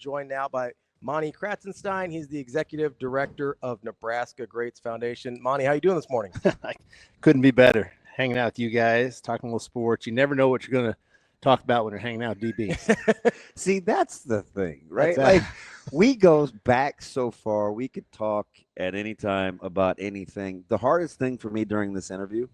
joined now by Monte Kratzenstein. He's the executive director of Nebraska Greats Foundation. Monte, how you doing this morning? I couldn't be better. Hanging out with you guys, talking a little sports. You never know what you're going to talk about when you're hanging out with DBs. See, that's the thing, right? That's like we go back so far. We could talk at any time about anything. The hardest thing for me during this interview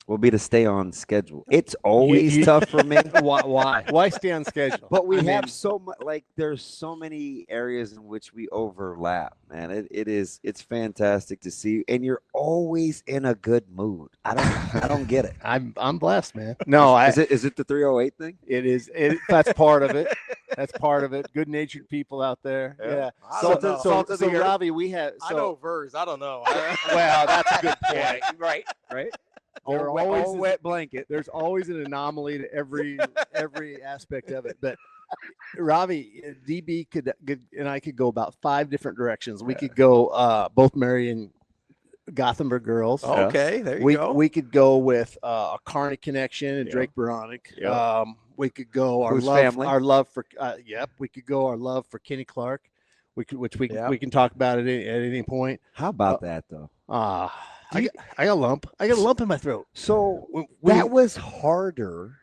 will be to stay on schedule. It's always tough for me. Why stay on schedule? But we have so much, like there's so many areas in which we overlap, man. It's fantastic to see, and you're always in a good mood. I don't get it. I'm blessed, man. No, is it the 308 thing? It is. That's part of it. That's part of it. Good-natured people out there. Yeah. So Ravi, we have. I know Vers. I don't know. Well, that's a good point. Right. Always wet blanket. There's always an anomaly to every aspect of it. But Ravi, DB and I could go about 5 different directions. We could go both Marion Gothenburg girls. Okay, there you go. We could go with a Kearney connection and Drake Baronic. Yep. We could go our love for we could go our love for Kenny Clark. We can talk about it at any point. How about that though? I got a lump. I got a lump in my throat. So that was harder.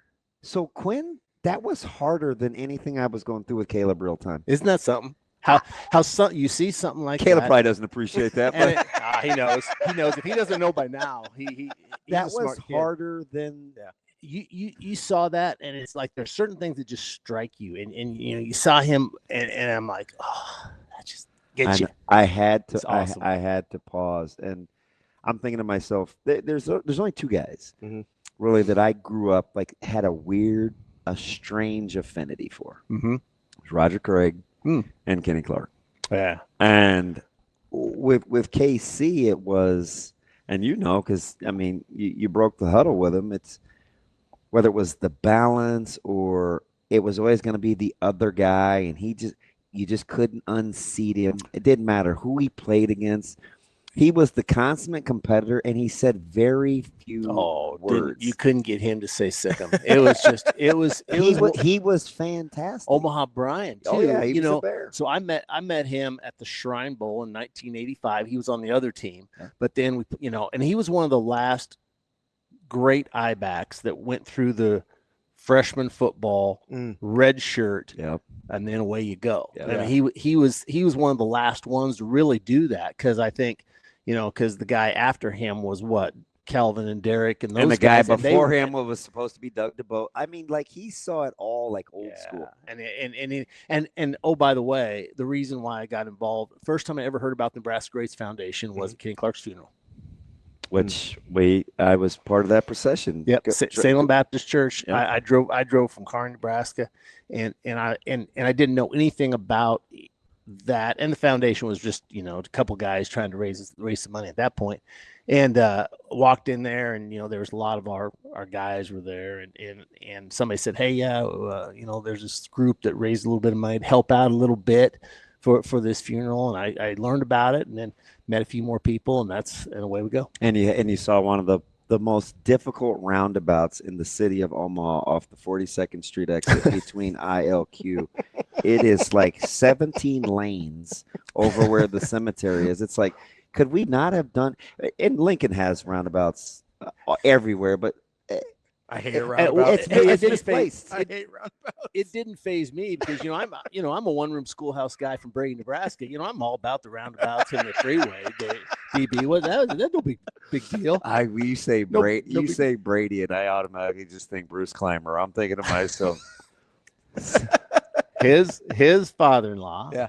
So Quinn, that was harder than anything I was going through with Caleb real time. Isn't that something? You see something like Caleb that. probably doesn't appreciate that. But He knows. He knows. If he doesn't know by now, he's that a smart was kid. harder than. You saw that, and it's like there's certain things that just strike you, and you saw him, and I'm like, oh, that just gets you. I had to. Awesome. I had to pause, and I'm thinking to myself, there's only 2 guys really that I grew up had a strange affinity for. Mm-hmm. It was Roger Craig and Kenny Clark. Yeah, and with KC it was, and because you broke the huddle with him. It's whether it was the balance or it was always going to be the other guy, and you just couldn't unseat him. It didn't matter who he played against. He was the consummate competitor, and he said very few words. You couldn't get him to say sick him. It was just he was fantastic. Omaha Brian too. Oh yeah, he was a bear. So I met him at the Shrine Bowl in 1985. He was on the other team, but then and he was one of the last great I-backs that went through the freshman football red shirt, and then away you go. I mean, he was one of the last ones to really do that, because I think because the guy after him was Calvin and Derek and those and the guys, guy before him was supposed to be Doug DeBoe. I mean, he saw it all old school. And oh, by the way, the reason why I got involved, first time I ever heard about the Nebraska Greats Foundation was at Kenny Clark's funeral. Which I was part of that procession. Yep, Salem Baptist Church. Yep. I drove from Kearney, Nebraska, and I didn't know anything about that. And the foundation was just a couple guys trying to raise some money at that point, and walked in there, and there was a lot of our guys were there, and somebody said, hey, there's this group that raised a little bit of money to help out a little bit for this funeral, and I learned about it, and then met a few more people, and away we go. And you saw one of the most difficult roundabouts in the city of Omaha off the 42nd Street exit between ILQ. It is 17 lanes over where the cemetery is. It's could we not have done? And Lincoln has roundabouts everywhere, but I hate roundabouts. It's misplaced. I hate roundabouts. It didn't faze me because I'm a one-room schoolhouse guy from Brady, Nebraska. I'm all about the roundabouts and the freeway. DB, that's no big deal. You say Brady, say Brady, and I automatically just think Bruce Clymer. I'm thinking to myself, his father-in-law. Yeah.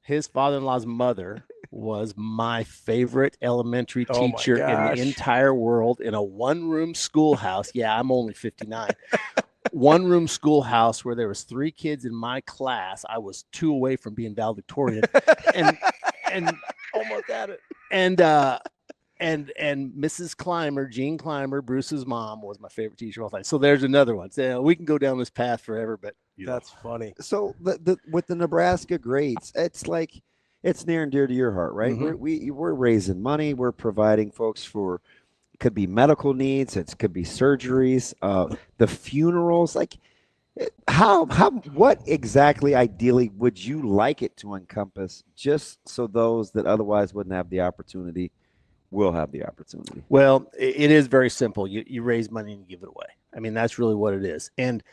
His father-in-law's mother was my favorite elementary teacher in the entire world, in a one-room schoolhouse. Yeah, I'm only 59. One-room schoolhouse where there was 3 kids in my class. I was 2 away from being valedictorian, and almost at it. And Mrs. Clymer, Jean Clymer, Bruce's mom, was my favorite teacher of all time. So there's another one. So we can go down this path forever, but that's funny. So with the Nebraska Greats, it's near and dear to your heart, right? Mm-hmm. We're raising money. We're providing folks for, could be medical needs. It could be surgeries, the funerals. What exactly ideally would you like it to encompass, just so those that otherwise wouldn't have the opportunity will have the opportunity? Well, it is very simple. You raise money and you give it away. I mean, that's really what it is. And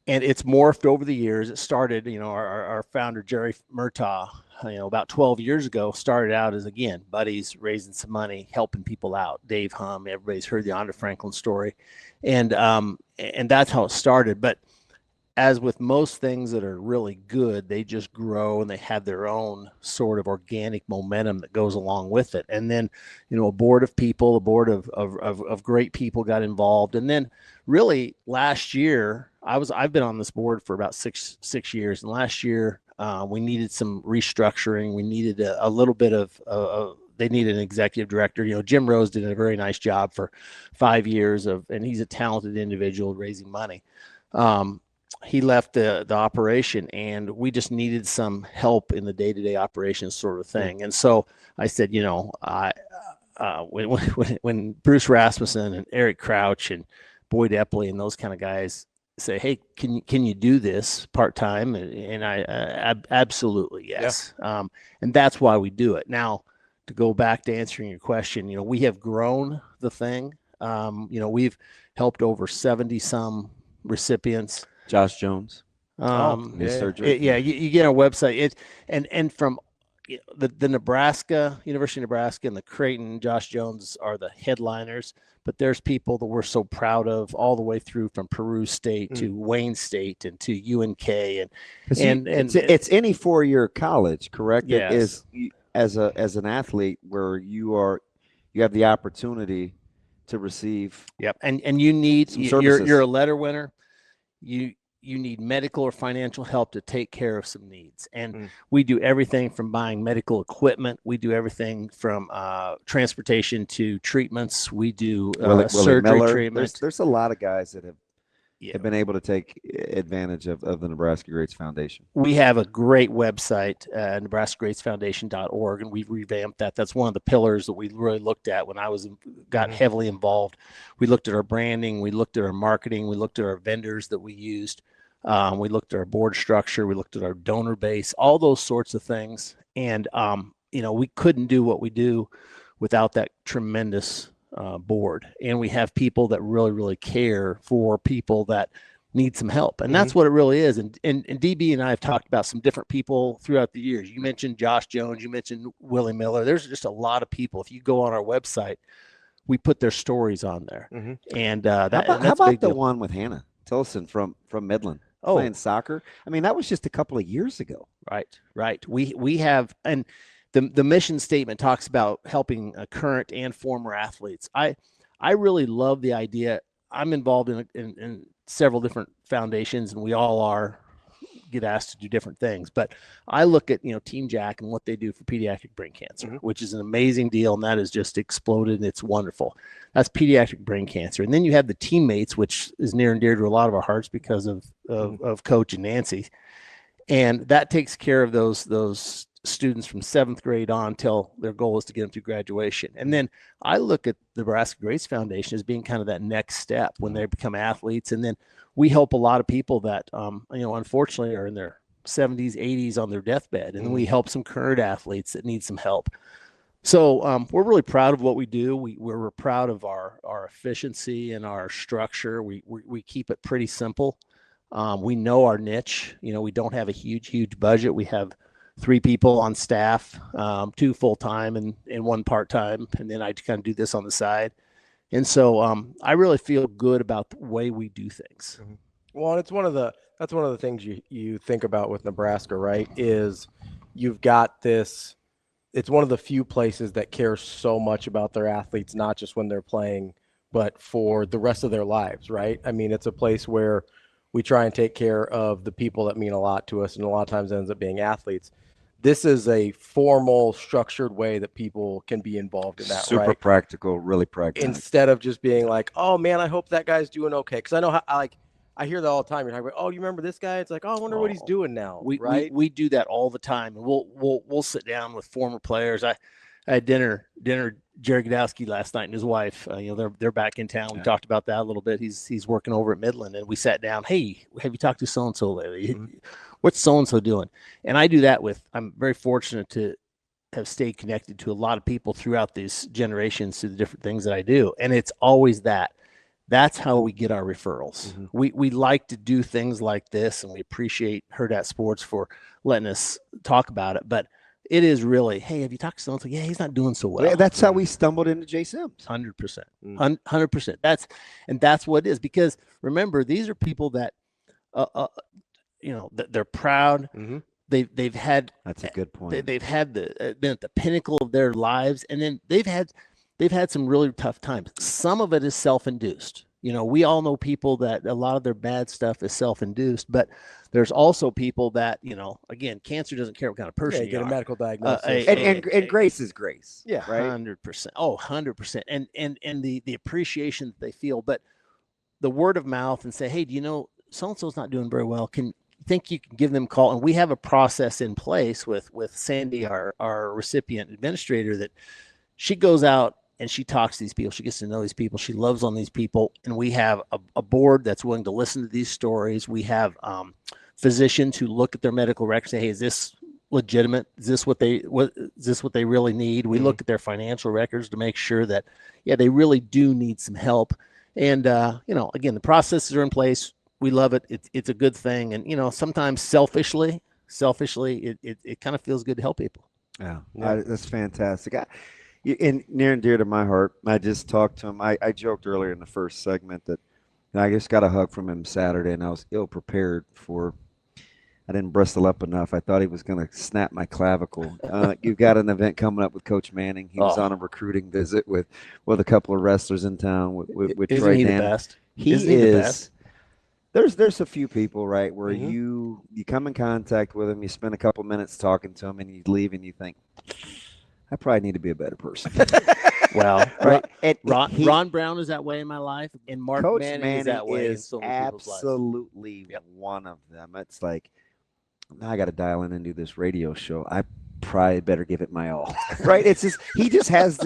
it's morphed over the years. It started, our founder, Jerry Murtaugh, about 12 years ago, started out as, again, buddies raising some money, helping people out. Dave Hum, everybody's heard the Andre Franklin story. And that's how it started. But as with most things that are really good, they just grow and they have their own sort of organic momentum that goes along with it. And then, a board of people, a board of great people got involved. And then really last year, I've been on this board for about six years. And last year, we needed some restructuring. We needed a little bit of they needed an executive director. Jim Rose did a very nice job for 5 years and he's a talented individual raising money. He left the operation and we just needed some help in the day-to-day operations sort of thing. And so I said, when Bruce Rasmussen and Eric Crouch and Boyd Epley and those kind of guys say, hey, can you do this part-time? And I absolutely, yes. Yeah. And that's why we do it. Now, to go back to answering your question, we have grown the thing. We've helped over 70 some recipients. Josh Jones. You get our website. And from the Nebraska, University of Nebraska and the Creighton, Josh Jones are the headliners, but there's people that we're so proud of all the way through from Peru State to Wayne State and to UNK and it's any 4-year college, correct? Yes. It is as an athlete where you have the opportunity to receive. Yep. And you need you're a letter winner. You need medical or financial help to take care of some needs. And we do everything from buying medical equipment. We do everything from transportation to treatments. We do surgery treatment. There's a lot of guys that have been able to take advantage of the Nebraska Greats Foundation. We have a great website, NebraskaGreatsFoundation.org, and we've revamped that. That's one of the pillars that we really looked at when I got heavily involved. We looked at our branding, we looked at our marketing, we looked at our vendors that we used, we looked at our board structure, we looked at our donor base, all those sorts of things. And we couldn't do what we do without that tremendous board. And we have people that really, really care for people that need some help. And that's what it really is. And DB and I have talked about some different people throughout the years. You mentioned Josh Jones, you mentioned Willie Miller. There's just a lot of people. If you go on our website, we put their stories on there. And how about the one with Hannah Tilson from Midland playing soccer? I mean, that was just a couple of years ago. Right. We have, and the mission statement talks about helping current and former athletes. I really love the idea. I'm involved in several different foundations, and we all get asked to do different things. But I look at Team Jack and what they do for pediatric brain cancer, which is an amazing deal, and that has just exploded, and it's wonderful. That's pediatric brain cancer, and then you have the teammates, which is near and dear to a lot of our hearts because of Coach and Nancy, and that takes care of those students from 7th grade on till their goal is to get them through graduation. And then I look at the Nebraska Greats Foundation as being kind of that next step when they become athletes. And then we help a lot of people that, unfortunately are in their 70s, 80s on their deathbed. And then we help some current athletes that need some help. So we're really proud of what we do. We're proud of our efficiency and our structure. We keep it pretty simple. We know our niche. We don't have a huge budget. We have 3 people on staff, 2 full-time and 1 part-time. And then I kind of do this on the side. And so I really feel good about the way we do things. Well, it's that's one of the things you think about with Nebraska, right? Is you've got this, it's one of the few places that cares so much about their athletes, not just when they're playing, but for the rest of their lives, right? I mean, it's a place where we try and take care of the people that mean a lot to us, and a lot of times it ends up being athletes. This is a formal, structured way that people can be involved in that. Super practical, really practical. Instead of just being like, "Oh man, I hope that guy's doing okay." Because I know I hear that all the time. You're talking about, "Oh, you remember this guy?" It's like, "Oh, I wonder what he's doing now." We do that all the time, and we'll sit down with former players. I had dinner Jerry Godowski last night and his wife. They're back in town. We talked about that a little bit. He's working over at Midland, and we sat down. Hey, have you talked to so and so lately? What's so and so doing? And I do that I'm very fortunate to have stayed connected to a lot of people throughout these generations through the different things that I do, and it's always that. That's how we get our referrals. We like to do things like this, and we appreciate Hurrdat Sports for letting us talk about it. But it is really, hey, have you talked to someone? Yeah, he's not doing so well. Yeah, that's how we stumbled into Jay Sims. 100%. 100%. That's what it is. Because remember, these are people that, they're proud. They've had. That's a good point. They've had been at the pinnacle of their lives, and then they've had some really tough times. Some of it is self-induced. We all know people that a lot of their bad stuff is self-induced, but there's also people that, again, cancer doesn't care what kind of person you get are. A medical diagnosis. And grace is grace. Yeah, right? 100%. Oh, 100%. And the appreciation that they feel, but the word of mouth and say, hey, do you know so-and-so's not doing very well? Think you can give them a call? And we have a process in place with Sandy, our recipient administrator, that she goes out and she talks to these people. She gets to know these people. She loves on these people. And we have a board that's willing to listen to these stories. We have physicians who look at their medical records and say, hey, is this legitimate? Is this what they really need? We look at their financial records to make sure that, they really do need some help. And, again, the processes are in place. We love it. It's a good thing. And, sometimes selfishly, it kind of feels good to help people. Yeah. That's fantastic. And near and dear to my heart, I just talked to him. I joked earlier in the first segment that I just got a hug from him Saturday, and I was ill prepared for. I didn't bristle up enough. I thought he was going to snap my clavicle. You've got an event coming up with Coach Manning. He was on a recruiting visit with a couple of wrestlers in town. With Isn't Troy he Dan. the best? Isn't he the best? There's a few people, right, where you come in contact with them, you spend a couple minutes talking to them, and you leave and you think, I probably need to be a better person. Well, right. Ron Brown is that way in my life, and Mark Coach Manning is that way in so many people's lives. Absolutely one of them. It's like, now I got to dial in and do this radio show. I probably better give it my all. Right? It's just he just has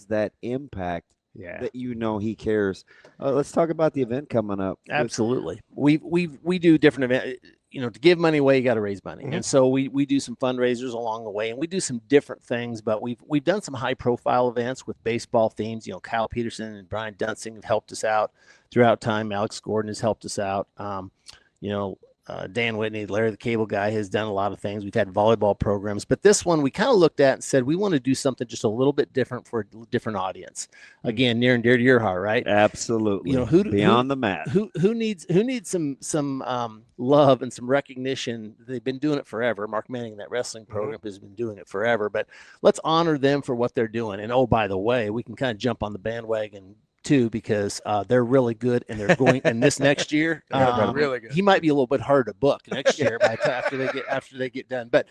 that impact. Yeah. That he cares. Let's talk about the event coming up. Absolutely. We do different events. To give money away, you got to raise money. And so we do some fundraisers along the way, and we do some different things, but we've done some high profile events with baseball themes. Kyle Peterson and Brian Dunsing have helped us out throughout time. Alex Gordon has helped us out. Dan Whitney, Larry the Cable Guy, has done a lot of things. We've had volleyball programs, but this one we kind of looked at and said we want to do something just a little bit different for a different audience. Again, near and dear to your heart, right? Absolutely. Beyond the mat. Who needs some love and some recognition? They've been doing it forever. Mark Manning, that wrestling program, has been doing it forever. But let's honor them for what they're doing. And by the way, we can kind of jump on the bandwagon too, because they're really good, and they're going. And this next year, really good. He might be a little bit harder to book next year after they get done. But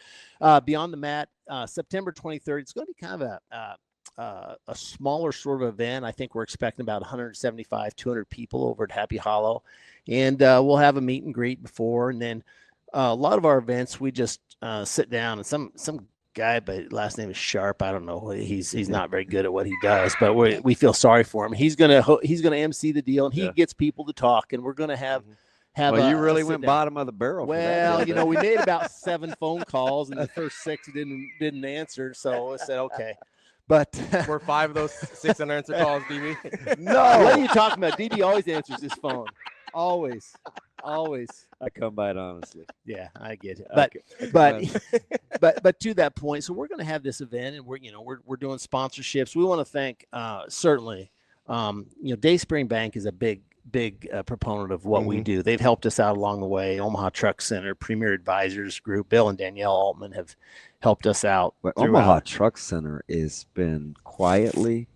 Beyond the Mat, September 23rd, it's going to be kind of a smaller sort of event. I think we're expecting about 175, 200 people over at Happy Hollow, and we'll have a meet and greet before, and then a lot of our events we just sit down, and some guy, but last name is Sharp. I don't know. He's not very good at what he does, but we feel sorry for him. He's gonna MC the deal, and he gets people to talk, and we're gonna have. Well, you really went bottom of the barrel. Well, we made about 7 phone calls, and the first 6 didn't answer, so I said okay. But were 5 of those 6 unanswered calls, DB? No. What are you talking about? DB always answers his phone. Always. I come by it honestly. Yeah, I get it. But to that point, so we're going to have this event, and we're doing sponsorships. We want to thank certainly, Dayspring Bank is a big proponent of what we do. They've helped us out along the way. Omaha Truck Center, Premier Advisors Group, Bill and Danielle Altman have helped us out. Well, Omaha Truck Center has been quietly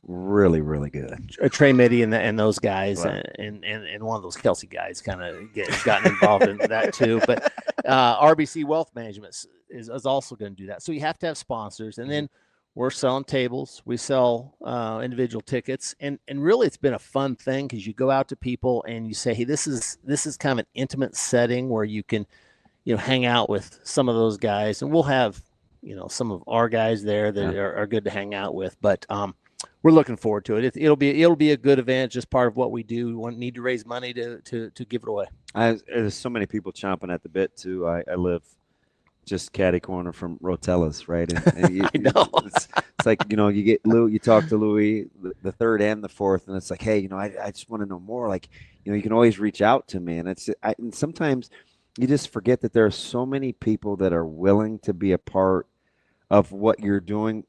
really, really good. Trey Mitty and those guys, right. and one of those Kelsey guys kind of gotten involved in that too. But RBC Wealth Management is also going to do that. So you have to have sponsors, and then we're selling tables. We sell individual tickets, and really it's been a fun thing because you go out to people and you say, hey, this is kind of an intimate setting where you can hang out with some of those guys, and we'll have some of our guys there that are good to hang out with. But we're looking forward to it. It'll be a good event, just part of what we do. We need to raise money to give it away. There's so many people chomping at the bit too. I live just catty corner from Rotella's, right? And I know. It's like, you get Lou, you talk to Louis, the third and the fourth, and it's like, hey, I just want to know more. Like, you can always reach out to me, and and sometimes you just forget that there are so many people that are willing to be a part of what you're doing.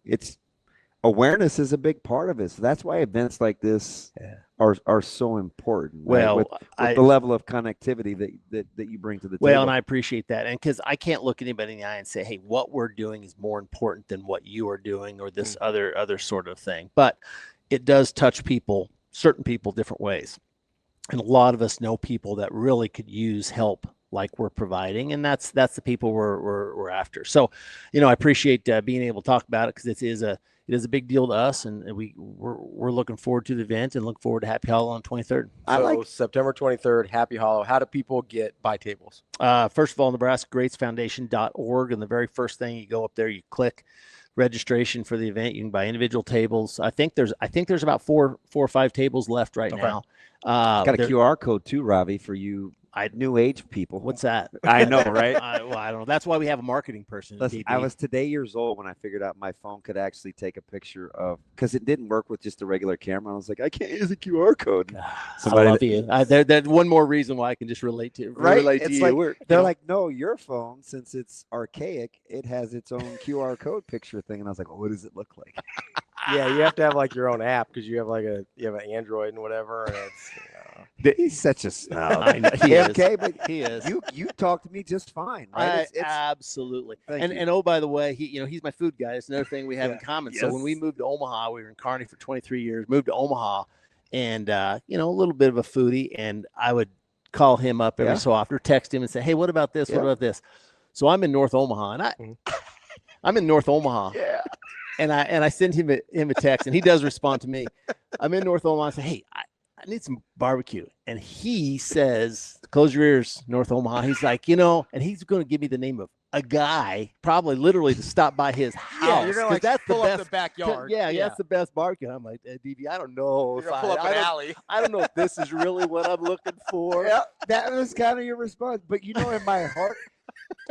Awareness is a big part of it. So that's why events like this are so important. Well, right? with the level of connectivity that you bring to the table. Well, and I appreciate that. And because I can't look anybody in the eye and say, hey, what we're doing is more important than what you are doing or this other sort of thing. But it does touch certain people different ways. And a lot of us know people that really could use help like we're providing, and that's the people we're after. So, I appreciate being able to talk about it, because it is a big deal to us, and we're looking forward to the event and look forward to Happy Hollow on 23rd. So September 23rd, Happy Hollow. How do people buy tables? First of all, Nebraska Greats Foundation.org, and the very first thing, you go up there, you click registration for the event. You can buy individual tables. I think there's about four or five tables left right now. Got a QR code too, Ravi, for you new age people. What's that? I know, right? I don't know. That's why we have a marketing person. Listen, I was today years old when I figured out my phone could actually take a picture of, because it didn't work with just a regular camera. I was like, I can't use a QR code. I love you. There's one more reason why I can just relate to you. Like, they're like, no, your phone, since it's archaic, it has its own QR code picture thing. And I was like, well, what does it look like? Yeah, you have to have like your own app, because you have an Android and whatever, and it's he's such a snob. I know, he is. Okay, but he is. You talk to me just fine, right? Absolutely. And oh, by the way, he's my food guy. It's another thing we have in common. Yes. So when we moved to Omaha, we were in Kearney for 23 years. Moved to Omaha, and a little bit of a foodie, and I would call him up every so often, or text him and say, hey, what about this? What about this? So I'm in North Omaha, and I'm in North Omaha. Yeah. And I send him a text, and he does respond to me. I'm in North Omaha. I say, hey, I need some barbecue. And he says, close your ears, North Omaha. He's like, and he's going to give me the name of a guy, probably literally, to stop by his house. Yeah, you're going to that's pull the best, up the backyard. Yeah, that's the best barbecue. I'm like, DB, I don't know. You're going to pull up an alley. I don't know if this is really what I'm looking for. Yeah, that was kind of your response. But in my heart,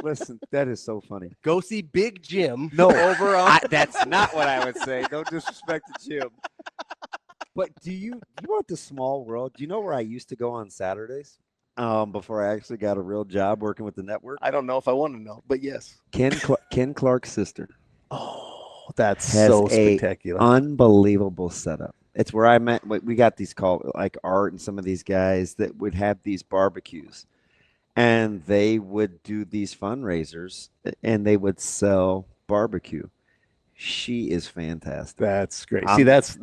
listen, that is so funny. Go see Big Jim. No, over on. That's not what I would say. Don't disrespect the Jim. But do you want the small world? Do you know where I used to go on Saturdays? Before I actually got a real job working with the network. I don't know if I want to know, but yes. Ken Clark's sister. Oh, that's has so spectacular. Unbelievable setup. It's where I met. We got these called like Art and some of these guys that would have these barbecues. And they would do these fundraisers, and they would sell barbecue. She is fantastic. That's great. See, that's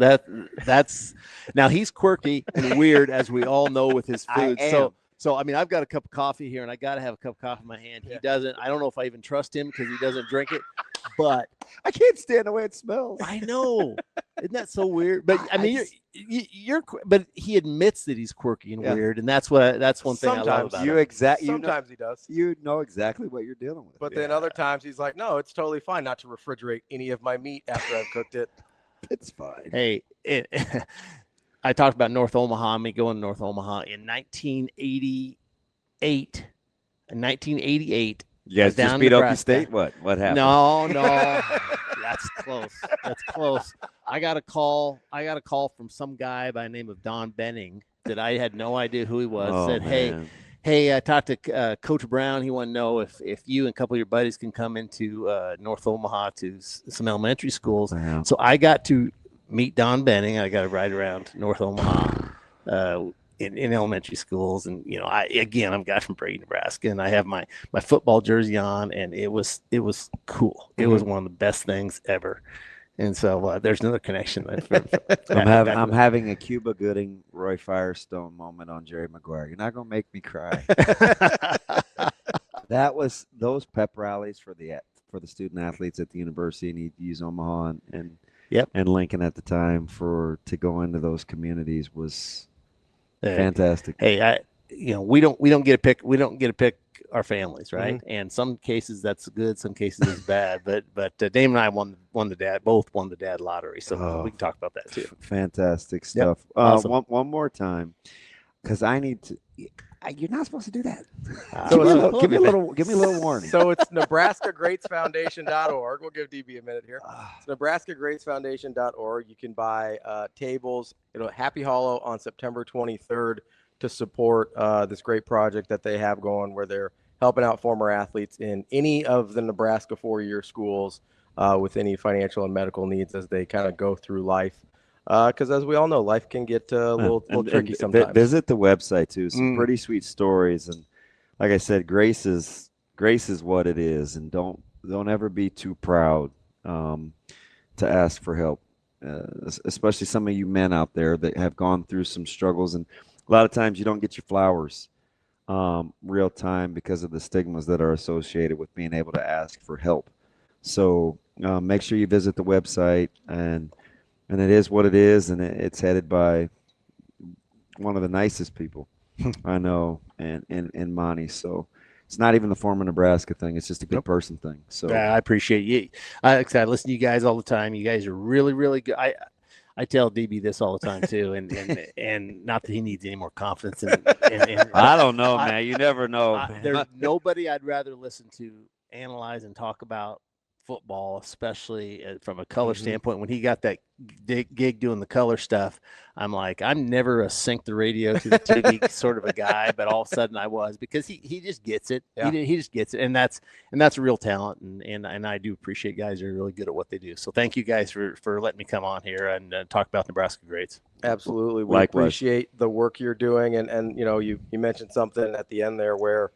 now he's quirky and weird, as we all know, with his food. So I mean, I've got a cup of coffee here, and I got to have a cup of coffee in my hand. He doesn't. I don't know if I even trust him because he doesn't drink it. But I can't stand the way it smells. I know. Isn't that so weird? But I mean, you're but he admits that he's quirky and weird, and that's one thing I love about him. Sometimes he does. You know exactly what you're dealing with. But then other times he's like, no, it's totally fine not to refrigerate any of my meat after I've cooked it. It's fine. Hey, I talked about North Omaha, me going to North Omaha in 1988. In 1988. You guys just beat Okie State? What happened? No. That's close. That's close. I got a call from some guy by the name of Don Benning that I had no idea who he was. Said, hey, I talked to Coach Brown. He wanted to know if you and a couple of your buddies can come into North Omaha to some elementary schools. Wow. So I got to meet Don Benning. I got to ride around North Omaha in elementary schools. And, I'm a guy from Brady, Nebraska, and I have my football jersey on, and it was cool. It was one of the best things ever. And so there's another connection. I'm having a Cuba Gooding, Roy Firestone moment on Jerry Maguire. You're not going to make me cry. That was those pep rallies for the student athletes at the university, and he'd use Omaha and Lincoln at the time to go into those communities was fantastic. Hey, we don't get a pick. We don't get to pick our families, right? And some cases that's good, some cases it's bad. But Damon and I both won the dad lottery, so we can talk about that too. Fantastic stuff. Yep. Awesome. One more time, because I need to. You're not supposed to do that. Give me a little warning. So it's NebraskaGreatsFoundation.org. We'll give DB a minute here. It's NebraskaGreatsFoundation.org. You can buy tables at Happy Hollow on September 23rd to support this great project that they have going, where they're helping out former athletes in any of the Nebraska four-year schools with any financial and medical needs as they kind of go through life. Because as we all know, life can get a little tricky sometimes. Visit the website too. Some pretty sweet stories, and like I said, grace is what it is, and don't ever be too proud to ask for help. Especially some of you men out there that have gone through some struggles, and a lot of times you don't get your flowers real time because of the stigmas that are associated with being able to ask for help. So make sure you visit the website, and it is what it is, and it's headed by one of the nicest people I know, and Monty. So it's not even the former Nebraska thing; it's just a good person thing. So I appreciate you. I listen to you guys all the time. You guys are really, really good. I tell DB this all the time too, and not that he needs any more confidence. I don't know, man. You never know. There's nobody I'd rather listen to analyze and talk about football, especially from a color standpoint. When he got that gig doing the color stuff, I'm like, I'm never a sync the radio to the TV sort of a guy, but all of a sudden I was, because he just gets it. Yeah. He just gets it, and that's a real talent, and I do appreciate guys who are really good at what they do. So thank you guys for letting me come on here and talk about Nebraska Greats. Absolutely, we appreciate the work you're doing, and you mentioned something at the end there where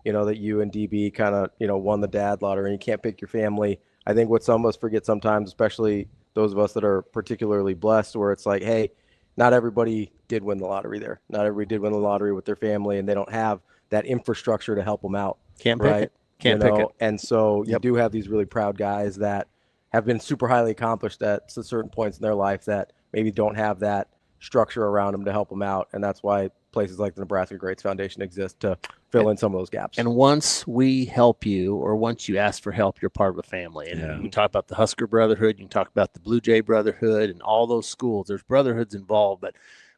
that you and DB kind of, won the dad lottery, and you can't pick your family. I think what some of us forget sometimes, especially those of us that are particularly blessed, where it's like, hey, not everybody did win the lottery there. Not everybody did win the lottery with their family, and they don't have that infrastructure to help them out. Can't pick it. Can't pick it. And so you do have these really proud guys that have been super highly accomplished at certain points in their life that maybe don't have that structure around them to help them out. And that's why places like the Nebraska Greats Foundation exist to fill in some of those gaps. And once we help you, or once you ask for help, you're part of a family. And we talk about the Husker Brotherhood, you can talk about the Blue Jay Brotherhood, and all those schools. There's brotherhoods involved, but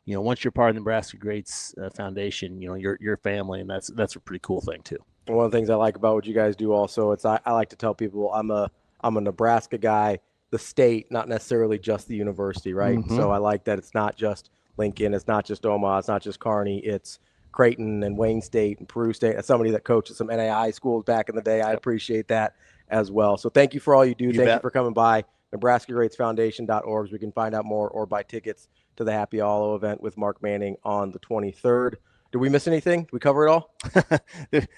once you're part of the Nebraska Greats Foundation, you're family, and that's a pretty cool thing too. And one of the things I like about what you guys do also, I like to tell people I'm a Nebraska guy, the state, not necessarily just the university, right? So I like that it's not just Lincoln, it's not just Omaha, it's not just Kearney, it's Creighton and Wayne State and Peru State. As somebody that coached at some NAI schools back in the day, I appreciate that as well. So thank you for all you do. Thank you for coming by. NebraskaGreatsFoundation.org, so we can find out more or buy tickets to the Happy Hollow event with Mark Manning on the 23rd. Did we miss anything? Did we cover it all?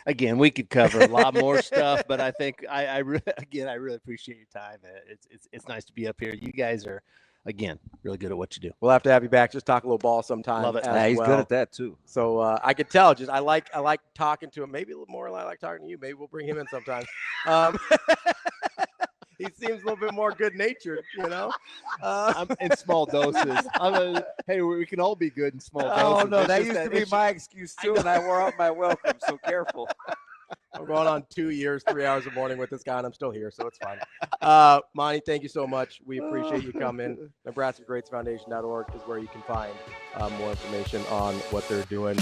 Again, we could cover a lot more stuff, but I think I really appreciate your time. It's nice to be up here. You guys are, again, really good at what you do. We'll have to have you back. Just talk a little ball sometime. Love it. He's good at that too. So I could tell. Just I like talking to him. Maybe a little more than I like talking to you. Maybe we'll bring him in sometime. He seems a little bit more good-natured, I'm in small doses. Hey, we can all be good in small doses. Oh no, that used to be my excuse too, and I wore out my welcome. So careful. I'm going on 2 years, 3 hours a morning with this guy, and I'm still here, so it's fine. Monty, thank you so much. We appreciate you coming. NebraskaGreatsFoundation.org is where you can find more information on what they're doing.